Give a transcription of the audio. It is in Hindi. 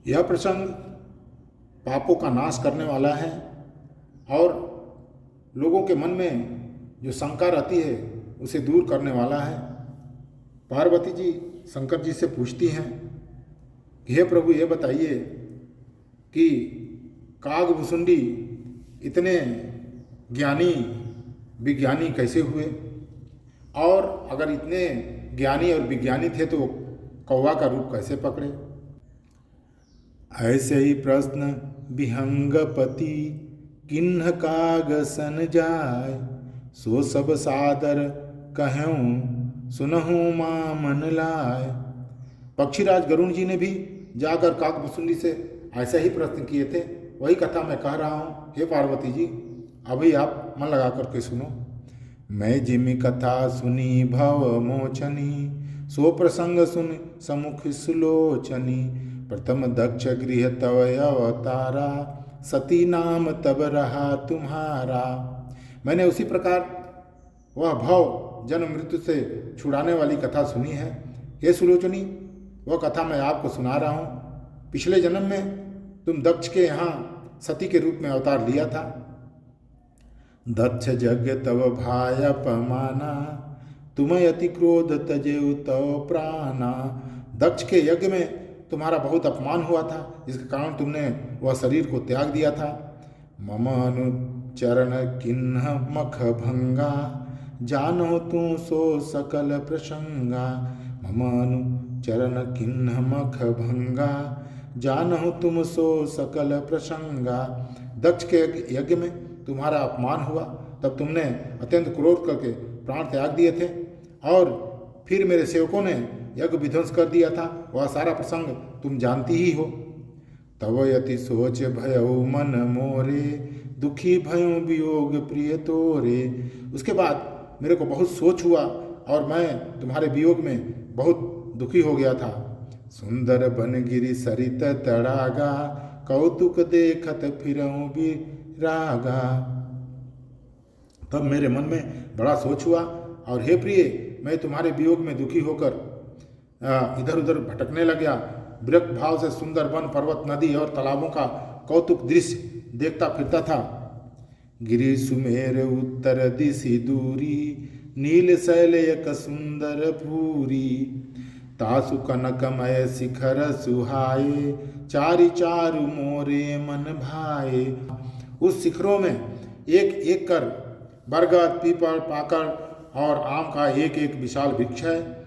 यह प्रसंग पापों का नाश करने वाला है और लोगों के मन में जो शंका रहती है उसे दूर करने वाला है। पार्वती जी शंकर जी से पूछती हैं कि हे प्रभु, ये बताइए कि कागभुसुंडी इतने ज्ञानी विज्ञानी कैसे हुए, और अगर इतने ज्ञानी और विज्ञानी थे तो कौवा का रूप कैसे पकड़े। ऐसे ही प्रश्न विहंगपति किन्ह काग सन जाय, सो सब सादर कहूँ सुनहु माँ मन लाय। पक्षीराज गरुण जी ने भी जाकर काकभुसुंडी से ऐसे ही प्रश्न किए थे। वही कथा मैं कह रहा हूँ। हे पार्वती जी, अभी आप मन लगा करके सुनो। मैं जिमि कथा सुनी भव मोचनी, सो प्रसंग सुन समुख सुलोचनी। प्रथम दक्ष गृह तव अवतारा, सती नाम तब रहा तुम्हारा। मैंने उसी प्रकार वह भव जन्म मृत्यु से छुड़ाने वाली कथा सुनी है। हे सुलोचनी, वह कथा मैं आपको सुना रहा हूँ। पिछले जन्म में तुम दक्ष के यहाँ सती के रूप में अवतार लिया था। दक्ष यज्ञ तव भाय अपमाना, तुम अति क्रोध तजेउ तव प्राणा। दक्ष के यज्ञ में तुम्हारा बहुत अपमान हुआ था, जिसके कारण तुमने वह शरीर को त्याग दिया था। मम अनुचरण किन्ह मख भंगा, जानो तू सो सकल प्रसंगा। मम अनुचरण किन्ह मख भंगा, जानो तुम सो सकल प्रसंगा। दक्ष के यज्ञ में तुम्हारा अपमान हुआ, तब तुमने अत्यंत क्रोध करके प्राण त्याग दिए थे, और फिर मेरे सेवकों ने यज्ञ विध्वंस कर दिया था। वह सारा प्रसंग तुम जानती ही हो। तव यति सोच भयउ मन मोरे, दुखी भयउ वियोग प्रिय तोरे। उसके बाद मेरे को बहुत सोच हुआ और मैं तुम्हारे वियोग में बहुत दुखी हो गया था। सुंदर बनगिरि सरित तड़ागा, कौतुक देखत फिरऊं विरागा। तब मेरे मन में बड़ा सोच हुआ और हे प्रिय, मैं तुम्हारे वियोग में दुखी होकर इधर उधर भटकने लगा। विरक्त भाव से सुंदर वन, पर्वत, नदी और तालाबों का कौतुक दृश्य देखता फिरता था। गिरि सुमेर उत्तर दिशि दूरी, नील शैल एक सुंदर भूरी। तासु कनकमय शिखर सुहाए, चारि चारु मोरे मन भाए। उस शिखरों में एक एक कर बरगद, पीपल, पाकड़ और आम का एक एक विशाल वृक्ष है।